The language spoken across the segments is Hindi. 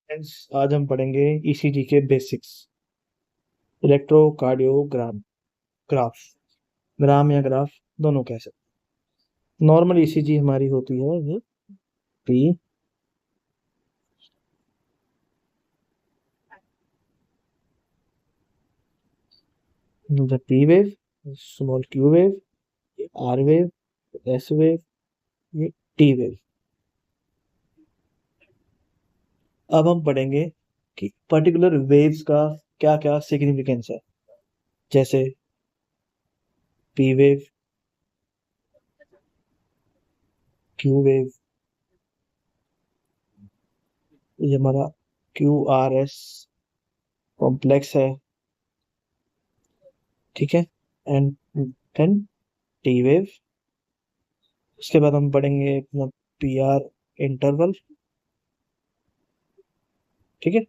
फ्रेंड्स, आज हम पढ़ेंगे ईसीजी के बेसिक्स। इलेक्ट्रोकार्डियोग्राम, ग्राफ, ग्राम या ग्राफ दोनों कह सकते। नॉर्मल ईसीजी हमारी होती है ये P, P wave, small Q wave, R wave, S wave, ये टी वेव। अब हम पढ़ेंगे कि पर्टिकुलर वेव्स का क्या क्या सिग्निफिकेंस है। जैसे पी वेव, क्यू वेव, ये हमारा क्यू आर एस कॉम्प्लेक्स है, ठीक है। And then T wave. उसके बाद हम पढ़ेंगे अपना पी आर इंटरवल, ठीक है।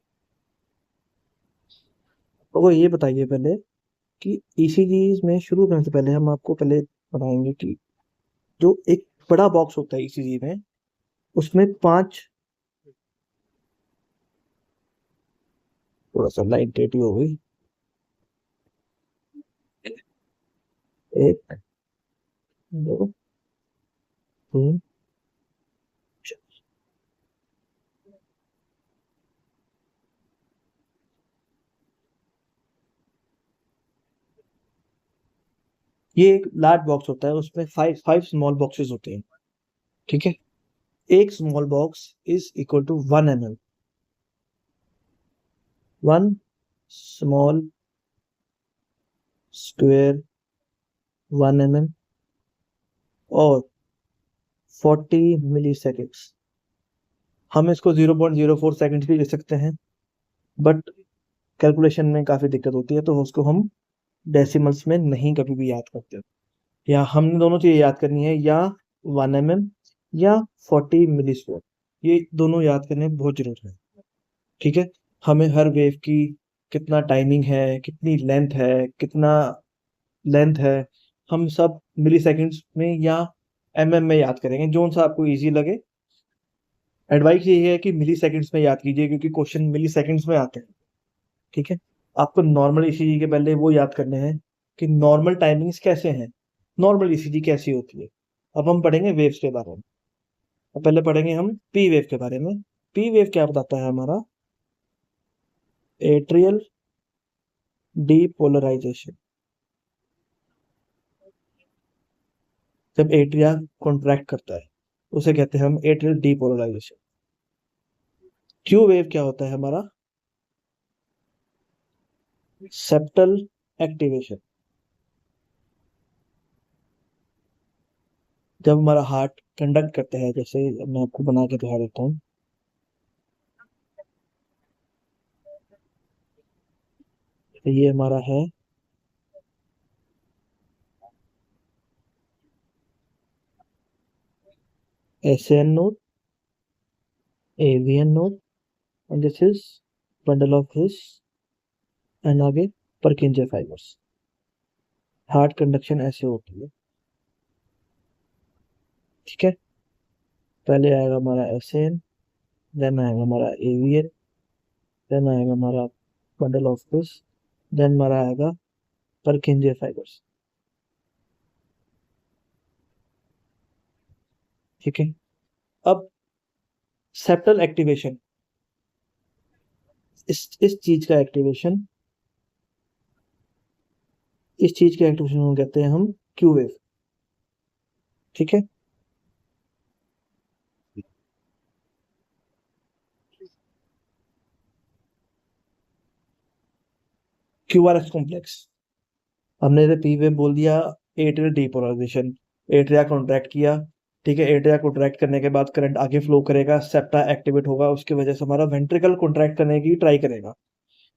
तो वो ये बताइए पहले कि ईसीजी में शुरू करने से पहले हम आपको पहले बताएंगे कि जो एक बड़ा बॉक्स होता है ईसीजी में, उसमें 5, थोड़ा सा लाइन टेढ़ी हो गई, 1, 2, 3, 4। ये एक लार्ज बॉक्स होता है, उसमें 5 स्मॉल बॉक्सेस होते हैं, ठीक है। एक small box is equal to 1 mm, 1 square 1 mm, और 40 मिली सेकेंड्स। हम इसको 0.04 सेकेंड भी ले सकते हैं, बट कैलकुलेशन में काफ़ी दिक्कत होती है, तो उसको हम डेसिमल्स में नहीं कभी भी याद करते। या हमने दोनों चीज़ें याद करनी है, या 1 mm या 40 मिली स्क्वायर, ये दोनों याद करने बहुत जरूरी है, ठीक है। हमें हर वेव की कितना टाइमिंग है, कितनी लेंथ है, कितना लेंथ है, हम सब मिली सेकेंड्स में या में याद करेंगे, जो सा आपको ईजी लगे। एडवाइस ये है कि मिली सेकेंड्स में याद कीजिए, क्योंकि क्वेश्चन मिली सेकेंड्स में आते हैं, ठीक है। आपको नॉर्मल ईसीजी के पहले वो याद करने हैं कि नॉर्मल टाइमिंग्स कैसे हैं, नॉर्मल ईसीजी कैसी होती है। अब हम पढ़ेंगे वेव्स के बारे में। अब पहले पढ़ेंगे हम पी वेव के बारे में। पी वेव क्या बताता है हमारा? Atrial depolarisation. जब एट्रिया कॉन्ट्रैक्ट करता है उसे कहते हैं हम एट्रियल डीपोलराइजेशन। क्यू वेव क्या होता है हमारा? Septal activation. जब हमारा हार्ट कंडक्ट करता है, जैसे मैं आपको बना के दिखा देता हूँ, तो ये हमारा है SN node, AVN node, and this is bundle of His, and आगे परकिंजे फाइबर्स। हार्ट कंडक्शन ऐसे होती है, ठीक है। पहले आएगा हमारा एसएन, देन आएगा हमारा एवीएन, देन आएगा हमारा बंडल ऑफ हिस, देन हमारा आएगा परकिंजे फाइबर्स, ठीक है। अब सेप्टल एक्टिवेशन, इस चीज का एक्टिवेशन, इस चीज के एक्टिवेशन को कहते हैं हम क्यू वेव, ठीक है। क्यू आर एस कॉम्प्लेक्स, हमने इसे पी वेव बोल दिया। एट्रियल डीपोलराइजेशन, एट्रिया कॉन्ट्रैक्ट किया, ठीक है। एट्रिया कॉन्ट्रैक्ट करने के बाद करंट आगे फ्लो करेगा, सेप्टा एक्टिवेट होगा, उसकी वजह से हमारा वेंट्रिकल कॉन्ट्रैक्ट करने की ट्राई करेगा।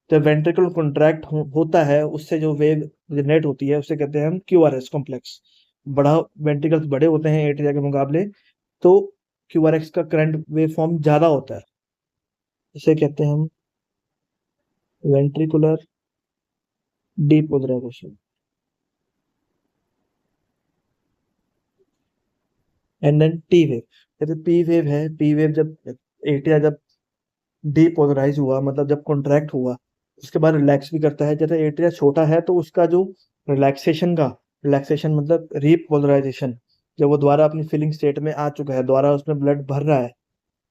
जब वेंट्रिकल कॉन्ट्रैक्ट होता है, उससे जो वेव जनरेट होती है उसे कहते हैं हम क्यू आर एस कॉम्प्लेक्स। बड़ा वेंट्रिकल्स बड़े होते हैं एट्रिया के मुकाबले, तो क्यू आर एक्स का करंट वेव फॉर्म ज्यादा होता है, इसे कहते हैं हम ventricular depolarisation. And then T wave. जैसे पी वेव है, पी वेव जब एट्रिया जब डीपोलराइज हुआ, मतलब जब कॉन्ट्रैक्ट हुआ उसके बाद रिलैक्स भी करता है। जैसे एट्रिया छोटा है तो उसका जो रिलैक्सेशन मतलब रीपोलराइजेशन, जब वो दोबारा अपनी फिलिंग स्टेट में आ चुका है, दोबारा उसमें ब्लड भर रहा है,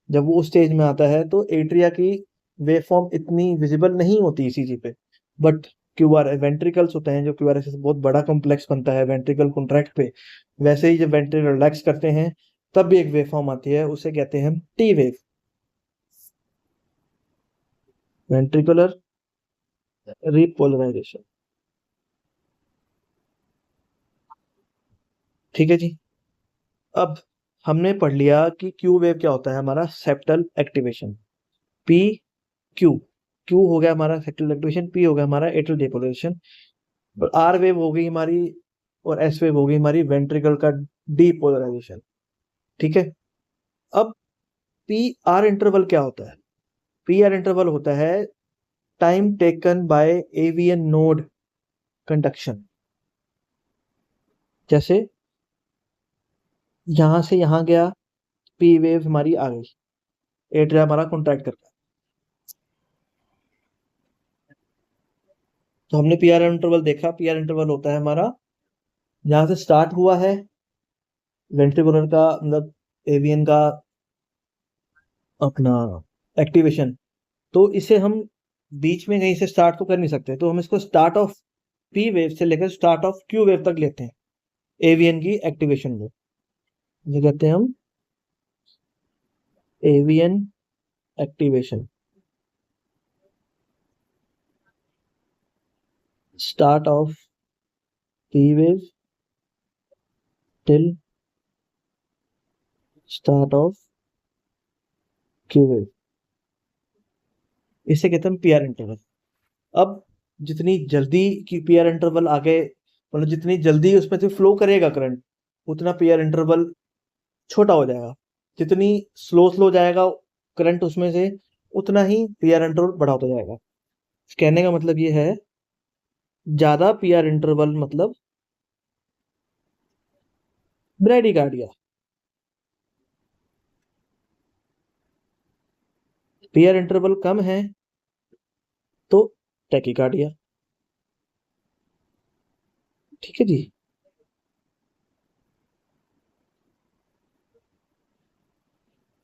जब वो उस स्टेज में आता है तो एट्रिया की वेव फॉर्म इतनी विजिबल नहीं होती ईसीजी पे। बट क्यूआर वेंट्रिकल्स होते हैं, जो क्यूआर से बहुत बड़ा कॉम्प्लेक्स बनता है वेंट्रिकल कॉन्ट्रैक्ट पे, वैसे ही जब वेंट्रिकल रिलैक्स करते हैं तब भी एक वेव फॉर्म आती है, उसे कहते हैं हम टी वेव, वेंट्रिकुलर रीपोलराइजेशन। ठीक है जी। अब हमने पढ़ लिया कि क्यू वेव क्या होता है, हमारा septal activation. P Q, Q हो गया हमारा सेप्टल एक्टिवेशन, पी हो गया हमारा एट्रियल डिपोलराइजेशन, और आर वेव हो गई हमारी और एस वेव हो गई हमारी वेंट्रिकल का डीपोलराइजेशन। ठीक है। अब पी आर इंटरवल क्या होता है? पी आर इंटरवल होता है time taken by AVN node conduction. जैसे यहां से यहां गया, पी वेव हमारी आ गई, एट्रिया हमारा कॉन्ट्रैक्ट करता है, तो हमने पी आर इंटरवल देखा। पी आर इंटरवल होता है हमारा जहां से स्टार्ट हुआ है वेंट्रिकुलर का मतलब एवीएन का अपना एक्टिवेशन, तो इसे हम बीच में कहीं से स्टार्ट तो कर नहीं सकते, तो हम इसको स्टार्ट ऑफ पी वेव से लेकर स्टार्ट ऑफ क्यू वेव तक लेते हैं एवीएन की एक्टिवेशन को। ये कहते हैं हम AVN activation, start of P wave till start of Q wave, इसे कहते हैं पीआर इंटरवल। अब जितनी जल्दी की पीआर इंटरवल आगे, मतलब जितनी जल्दी उसमें से फ्लो करेगा करंट, उतना पीआर इंटरवल छोटा हो जाएगा। जितनी स्लो स्लो जाएगा करंट उसमें से, उतना ही पीआर इंटरवल बड़ा होता जाएगा। कहने का मतलब ये है, ज्यादा पीआर इंटरवल मतलब ब्रैडीकार्डिया, पीआर इंटरवल कम है तो टैकीकार्डिया। ठीक है जी।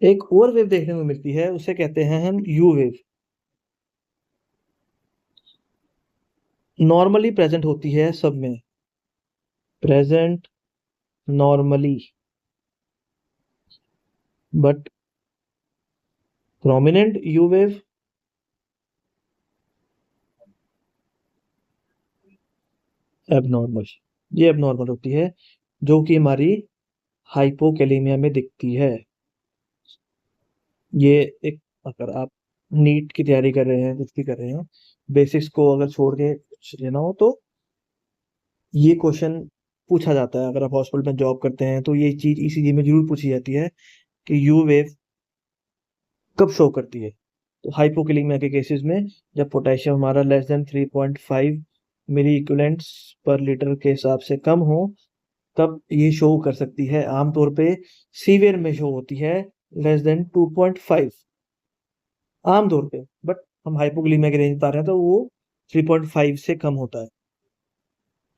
एक और वेव देखने को मिलती है, उसे कहते हैं हम यू वेव। नॉर्मली प्रेजेंट होती है सब में, present normally, but prominent you wave abnormal. ये एबनॉर्मल होती है, जो कि हमारी हाइपोकैलेमिया में दिखती है। ये एक, अगर आप नीट की तैयारी कर रहे हैं, कुछ भी कर रहे हैं, बेसिक्स को अगर छोड़ के कुछ लेना हो तो ये क्वेश्चन पूछा जाता है। अगर आप हॉस्पिटल में जॉब करते हैं तो ये चीज ईसीजी में जरूर पूछी जाती है कि यू वेव कब शो करती है। तो हाइपोकैलेमिया के केसेस में जब पोटेशियम हमारा लेस देन 3.5 मिली इक्विवेलेंट्स पर लीटर के हिसाब से कम हो, तब ये शो कर सकती है। आमतौर पे सीवियर में शो होती है लेस देन 2.5 आमतौर पे, बट हम हाइपोक्लीमिया की रेंज बता रहे हैं तो वो 3.5 से कम होता है।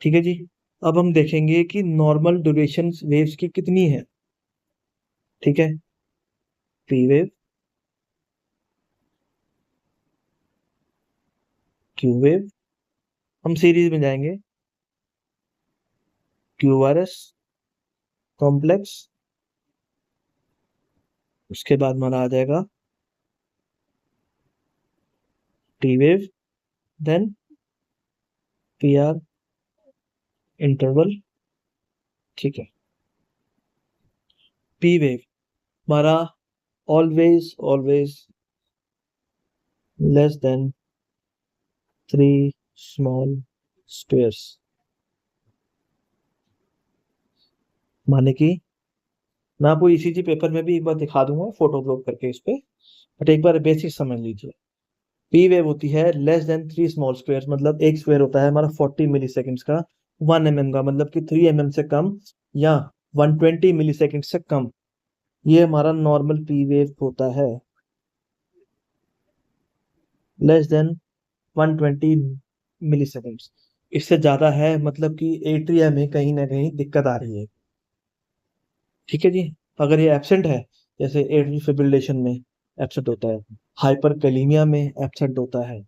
ठीक है जी। अब हम देखेंगे कि नॉर्मल ड्यूरेशन वेव्स की कितनी है। ठीक है, पी वेव, क्यू वेव, हम सीरीज में जाएंगे, क्यू आर एस कॉम्प्लेक्स, उसके बाद हमारा आ जाएगा T wave, then P R interval. ठीक है, पी वेव हमारा always always less than 3 small squares, माने कि मैं आपको ईसीजी पेपर में भी एक बार दिखा दूंगा फोटो क्लिक करके इस पे, बट एक बार बेसिक समझ लीजिए। पी वेव होती है लेस देन 3 स्मॉल स्क्वायर्स, मतलब एक स्क्वायर होता है हमारा 40 मिली सेकेंड्स का, 1 mm का मतलब कि 3 mm से कम, या 120 मिली सेकेंड से कम, ये हमारा नॉर्मल पी वेव होता है। लेस देन 120 मिली सेकेंड्स। इससे ज़्यादा है मतलब कि एट्रिया में कहीं ना कहीं दिक्कत आ रही है। ठीक है जी। अगर ये एब्सेंट है, जैसे एट्रियल फिब्रिलेशन में एब्सेंट होता है, हाइपरकैलीमिया में एब्सेंट होता है,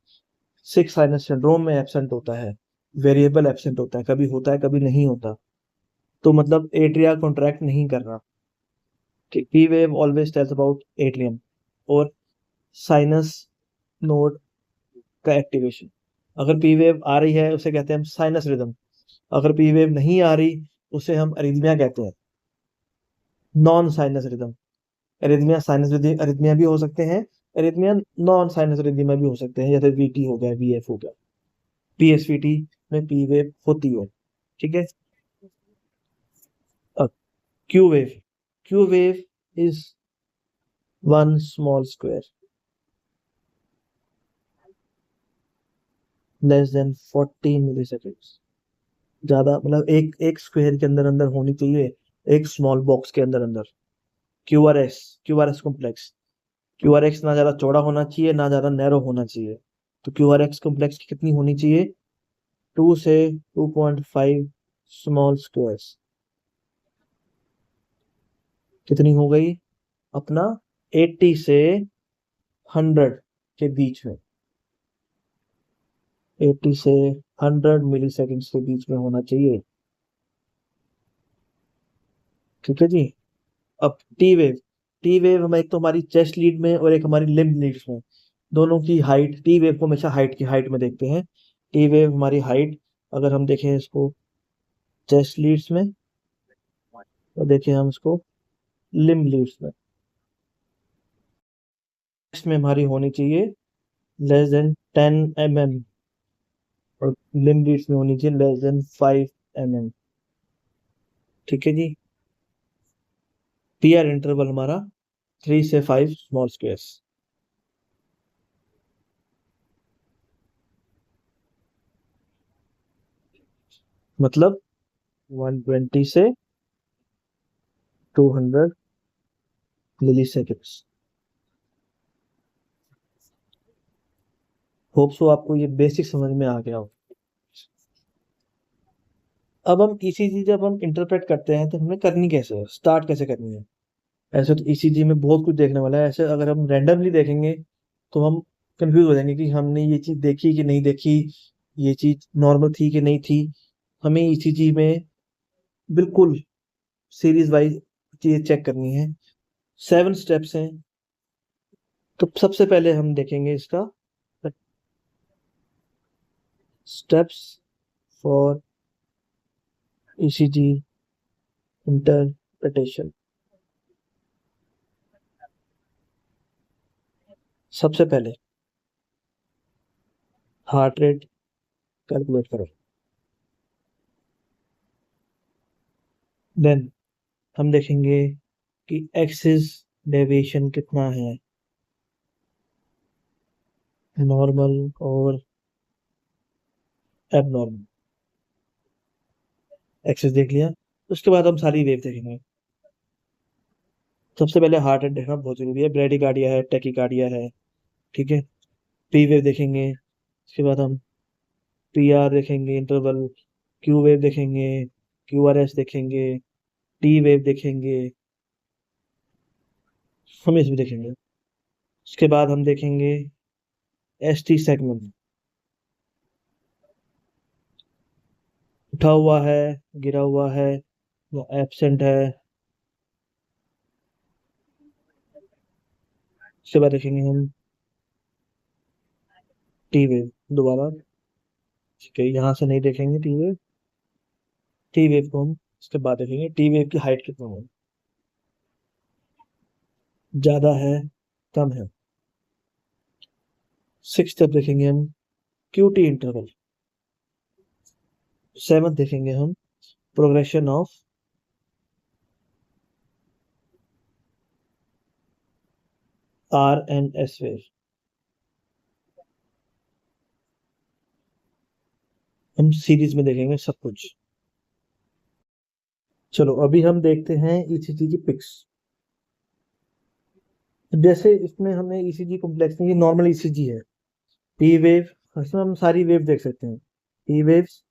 सिक साइनस सिंड्रोम में एब्सेंट होता है, वेरिएबल एब्सेंट होता है, कभी होता है कभी नहीं होता, तो मतलब एट्रिया कॉन्ट्रैक्ट नहीं कर रहा। P wave always tells about atrium और साइनस नोड का एक्टिवेशन। अगर पी वेव आ रही है उसे कहते हैं हम साइनस रिदम, अगर पी वेव नहीं आ रही उसे हम अरिथमिया कहते हैं, non sinus rhythm. Arrhythmia sinus arrhythmia भी हो सकते हैं, अरिथमिया नॉन साइनस अरिथमिया भी हो सकते हैं, जैसे वीटी हो गया, वीएफ हो गया, पीएसवीटी में पी वेव होती हो। ठीक है। Q wave, Q wave is one small square less than 40 milliseconds. ज्यादा मतलब एक एक स्क्वायर के अंदर अंदर होनी चाहिए, एक स्मॉल बॉक्स के अंदर अंदर। क्यूआरएस, क्यूआरएस कॉम्प्लेक्स, क्यूआरएक्स ना ज्यादा चौड़ा होना चाहिए ना ज्यादा नैरो होना चाहिए। तो क्यूआरएक्स कॉम्प्लेक्स की कितनी होनी चाहिए? 2 से 2.5 स्मॉल स्क्वायर्स। कितनी हो गई अपना? 80 से 100 के बीच में, 80 से 100 मिली सेकेंड्स के बीच में होना चाहिए। ठीक है जी। अब टी वेव, टी वेव हम एक तो हमारी चेस्ट लीड में और एक हमारी लिम्ब लीड्स में, दोनों की हाइट, टी वेव को हमेशा हाइट की हाइट में देखते हैं। टी वेव हमारी हाइट, अगर हम देखें इसको चेस्ट लीड्स में, तो देखें हम इसको लिम्ब लीड्स में, चेस्ट में हमारी होनी चाहिए लेस देन 10 mm और लिम्ब लीड्स में होनी चाहिए लेस देन 5 mm। ठीक है जी। पीआर इंटरवल हमारा 3 से 5 स्मॉल स्क्वायर्स। मतलब 120 से 200 मिली सेकेंड्स। होप सो आपको ये बेसिक समझ में आ गया हो। अब हम ईसीजी जब हम इंटरप्रेट करते हैं तो हमें करनी कैसे है, स्टार्ट कैसे करनी है? ऐसे तो ईसीजी में बहुत कुछ देखने वाला है, ऐसे अगर हम रैंडमली देखेंगे तो हम कंफ्यूज हो जाएंगे कि हमने ये चीज देखी कि नहीं देखी, ये चीज नॉर्मल थी कि नहीं थी। हमें ईसीजी में बिल्कुल सीरीज वाइज चीजें चेक करनी है। 7 स्टेप्स हैं। तो सबसे पहले हम देखेंगे इसका स्टेप्स फॉर ईसीजी इंटरप्रिटेशन। सबसे पहले हार्ट रेट कैलकुलेट करो। देन हम देखेंगे कि एक्सिस डेविएशन कितना है, नॉर्मल और एबनॉर्मल। एक्सिस देख लिया, उसके बाद हम सारी वेव देखेंगे। सबसे पहले हार्ट रेट देखना बहुत जरूरी है, ब्रेडिकार्डिया है, टेकिकार्डिया है। ठीक है। पी वेव देखेंगे, उसके बाद हम पी आर देखेंगे इंटरवल, क्यू वेव देखेंगे, क्यू आर एस देखेंगे, टी वेव देखेंगे, हम इस भी देखेंगे। उसके बाद हम देखेंगे एस टी सेगमेंट, उठा हुआ है, गिरा हुआ है या एब्सेंट है। उसके बाद देखेंगे हम टी वेव दोबारा। ठीक है, यहाँ से नहीं देखेंगे टी वेव, टी वेव को हम उसके बाद देखेंगे टी वेव की हाइट कितना है, ज्यादा है कम है। 6 स्टेप देखेंगे हम क्यूटी इंटरवल। 7 देखेंगे हम progression of R and S wave. हम सीरीज में देखेंगे सब कुछ। चलो अभी हम देखते हैं ईसीजी की पिक्स। जैसे इसमें हमें ईसीजी कॉम्प्लेक्स में, ये नॉर्मल ईसीजी है, पी वेव, इसमें हम सारी वेव देख सकते हैं। P waves,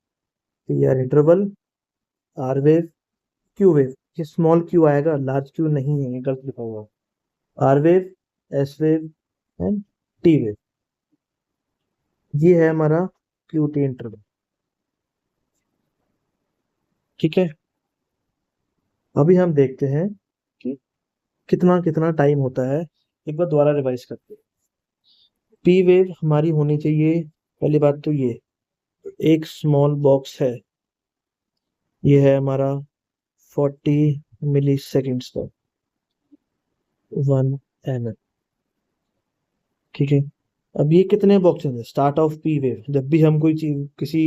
P R interval, R wave, Q wave. ये स्मॉल क्यू आएगा, लार्ज क्यू नहीं है, ये गलत लिखा हुआ। R wave, S wave and T wave. ये है हमारा क्यू टी इंटरवल। ठीक है, अभी हम देखते हैं कि कितना कितना टाइम होता है। एक बार दोबारा रिवाइज करते हैं। पी वेव हमारी होनी चाहिए, पहली बात तो ये एक स्मॉल बॉक्स है, ये है हमारा 40 मिली सेकेंड्स का 1 mm। ठीक है, अब ये कितने बॉक्सेस हैं? स्टार्ट ऑफ पी वेव, जब भी हम कोई चीज किसी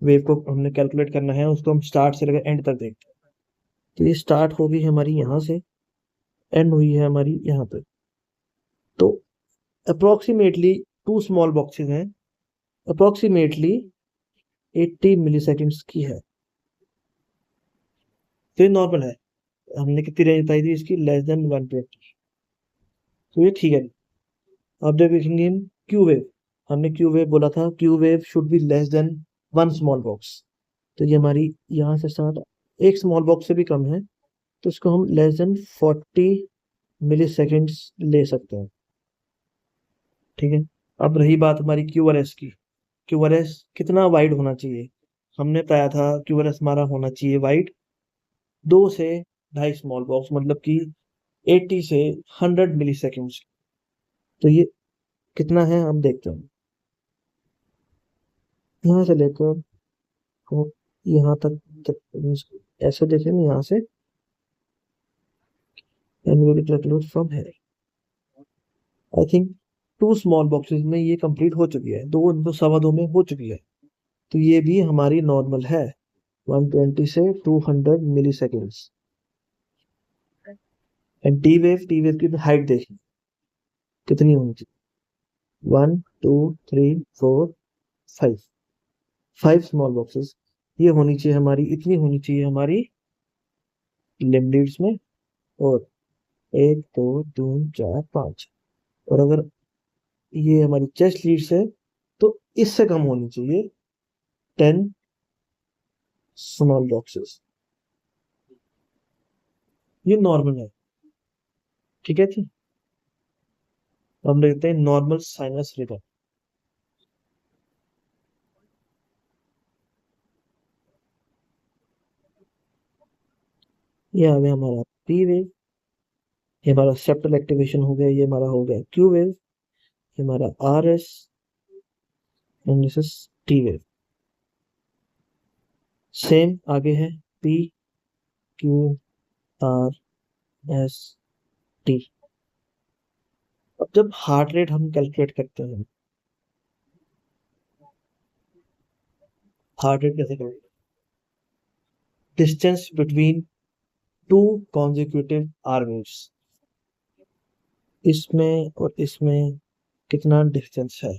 वेव को हमने कैलकुलेट करना है, उसको हम स्टार्ट से लेकर एंड तक देखते हैं। तो ये स्टार्ट होगी हमारी यहाँ से, एंड हुई है हमारी यहाँ पे। तो अप्रोक्सीमेटली 2 स्मॉल बॉक्सेस हैं, अप्रोक्सीमेटली 80 मिली सेकेंड्स की है। तो ये नॉर्मल है। हमने कितनी रेंज बताई थी इसकी? Less than 120। तो ये ठीक है। अब जब देखेंगे हम क्यू वेव, हमने क्यू वेव बोला था, Q wave should be less than 1 small box. तो ये हमारी यहाँ से स्टार्ट, एक स्मॉल बॉक्स से भी कम है, तो इसको हम लेस देन 40 मिली सेकेंड्स ले सकते हैं। ठीक है, अब रही बात हमारी क्यू आर एस की। क्यू आर एस कितना वाइड होना चाहिए? हमने बताया था क्यू आर एस हमारा होना चाहिए वाइड 2 से 2.5 स्मॉल बॉक्स, मतलब कि 80 से 100 मिली सेकेंड्स। तो ये कितना है हम देखते हैं। यहाँ से लेकर और यहाँ तक, ऐसे देखें ना, यहाँ से फ्रॉम है, आई थिंक 2 स्मॉल बॉक्सेस में ये कंप्लीट हो चुकी है, 2 2 सवा 2 में हो चुकी है। तो ये भी हमारी नॉर्मल है, 120 से 200 मिली सेकेंड्स। एंड टी वेव की हाइट देखिए कितनी होनी चाहिए, 1 2 3 4 5, 5 स्मॉल बॉक्सेस। ये होनी चाहिए हमारी, इतनी होनी चाहिए हमारी लिम्ब लीड्स में। और 1 2 3 4 5, और अगर ये हमारी चेस्ट लीड्स है तो इससे कम होनी चाहिए, 10 स्मॉल बॉक्सेस। ये नॉर्मल है। ठीक है जी, हम देखते हैं नॉर्मल साइनस रिदम। ये आ गया हमारा पी वेव, ये हमारा सेप्टल एक्टिवेशन हो गया, ये हमारा हो गया क्यू वेव, ये हमारा R S, and this is T wave. Same आगे है P Q R S T. अब जब हार्ट रेट हम कैलकुलेट करते हैं, हार्ट रेट कैसे करेंगे? Distance between 2 consecutive R waves, इसमें और इसमें कितना डिस्टेंस है।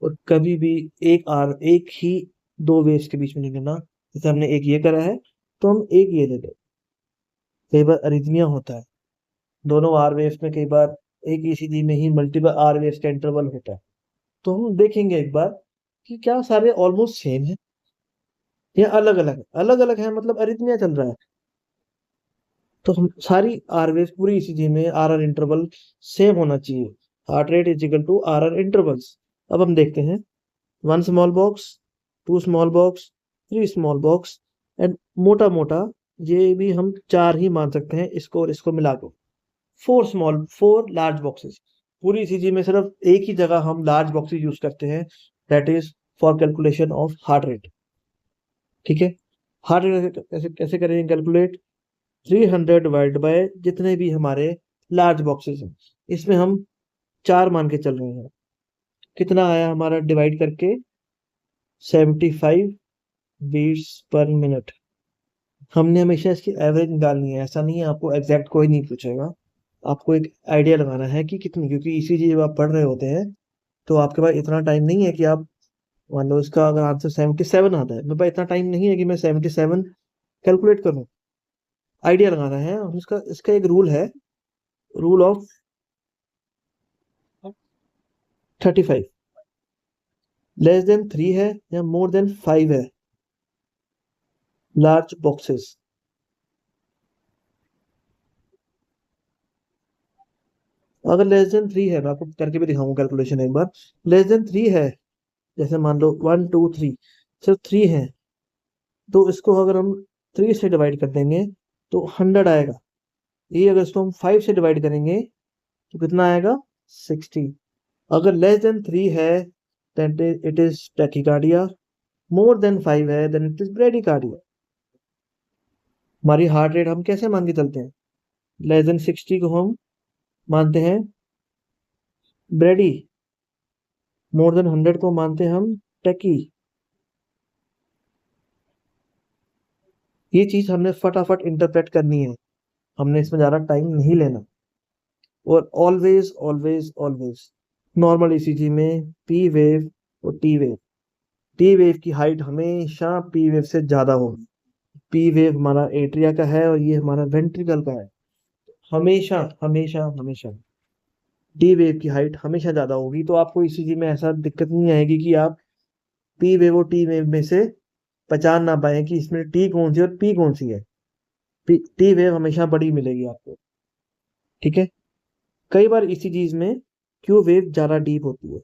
और कभी भी एक ही 2 वेव्स के बीच में नहीं लेना। जैसे हमने एक ये करा है, तो हम एक ये ले लें। कई बार अरिथमिया होता है दोनों आर वेव्स में, कई बार एक ईसीजी में ही मल्टीपल आर वेव्स का इंटरवल होता है। तो हम देखेंगे एक बार कि क्या सारे ऑलमोस्ट सेम है या अलग अलग है। अलग अलग है मतलब अरिथमिया चल रहा है, तो हम सारी आर वेव्स पूरी ईसीजी में आर आर इंटरवल सेम होना चाहिए। Heart rate is equal to R R intervals. अब हम देखते हैं 1 small box, 2 small box, 3 small box, and मोटा मोटा ये भी हम 4 ही मान सकते हैं इसको और इसको मिलाकर। 4 लार्ज बॉक्सेस। पूरी ईसीजी में सिर्फ एक ही जगह हम लार्ज बॉक्सेस यूज करते हैं, that is for calculation of heart rate. ठीक है, हार्ट रेट कैसे कैसे करेंगे कैलकुलेट? 300 डिवाइड बाय जितने भी हमारे लार्ज बॉक्सेस हैं, इसमें हम 4 मान के चल रहे हैं। कितना आया हमारा डिवाइड करके? 75 बीट्स पर मिनट। हमने हमेशा इसकी एवरेज निकालनी है, ऐसा नहीं है, आपको एग्जैक्ट कोई नहीं पूछेगा। आपको एक आइडिया लगाना है कि कितनी, क्योंकि ईसीजी जब आप पढ़ रहे होते हैं तो आपके पास इतना टाइम नहीं है कि आप, मान लो इसका अगर आंसर 77 आता है, मेरे पास इतना टाइम नहीं है कि मैं 77 कैलकुलेट करूं। आइडिया लगाना है, और इसका इसका एक रूल है, रूल ऑफ 35। लेस देन 3 है या मोर देन 5 है, लार्ज बॉक्सेस। अगर लेस देन 3 है, मैं आपको करके भी दिखाऊंगा कैलकुलेशन एक बार। लेस देन 3 है, जैसे मान लो 1 2 3, सिर्फ 3 है, तो इसको अगर हम 3 से डिवाइड कर देंगे तो 100 आएगा। ये अगर इसको हम 5 से डिवाइड करेंगे तो कितना आएगा? 60। अगर लेस देन 3 है then it is tachycardia, more than 5 है देन इट इज ब्रेडिकार्डिया। हमारी हार्ट रेट हम कैसे मान के चलते हैं? लेस देन 60 को हम मानते हैं ब्रेडी, मोर देन 100 को मानते हैं हम टैकी। ये चीज हमने फटाफट इंटरप्रेट करनी है, हमने इसमें ज्यादा टाइम नहीं लेना। और always always always normal ECG में पी वेव और टी वेव की हाइट हमेशा पी वेव से ज्यादा होगी। पी वेव हमारा एट्रिया का है और ये हमारा वेंट्रिकल का है। हमेशा हमेशा हमेशा टी वेव की हाइट हमेशा ज्यादा होगी, तो आपको ईसीजी में ऐसा दिक्कत नहीं आएगी कि आप पी वेव और टी वेव में से पहचान ना पाए कि इसमें टी कौन सी और पी कौन सी है। टी वेव हमेशा बड़ी मिलेगी आपको, ठीक है। कई बार ईसीजीज में क्यू वेव ज्यादा डीप होती है,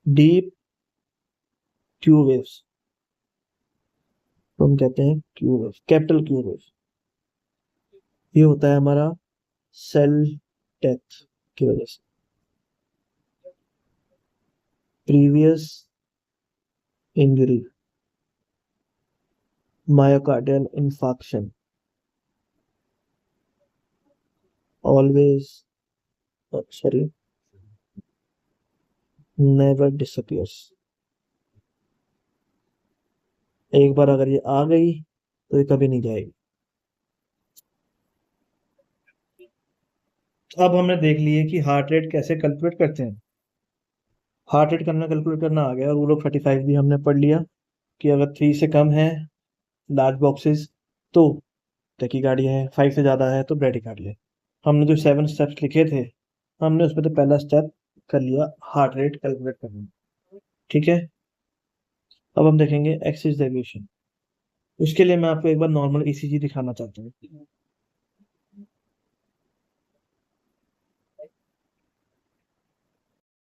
डीप क्यू वेव्स, तो हम कहते हैं Q wave, capital Q wave. ये होता है हमारा सेल डेथ की वजह से, previous injury, myocardial infarction, always sorry never disappears. एक बार अगर ये आ गई तो ये कभी नहीं जाएगी। अब हमने देख लिए कि हार्ट रेट कैसे कैलकुलेट करते हैं। हार्ट रेट करना कैलकुलेट करना आ गया। रूल ऑफ 35 भी हमने पढ़ लिया कि अगर 3 से कम है लार्ज बॉक्सेस तो टैकीकार्डिया है, 5 से ज्यादा है तो ब्रेडिकार्डिया है। हमने जो 7 स्टेप्स लिखे थे, हमने उसमें तो पहला स्टेप कर लिया हार्ट रेट कैलकुलेट करना, ठीक है। अब हम देखेंगे एक्सिस डेविएशन। उसके लिए मैं आपको एक बार नॉर्मल ईसीजी दिखाना चाहता हूँ।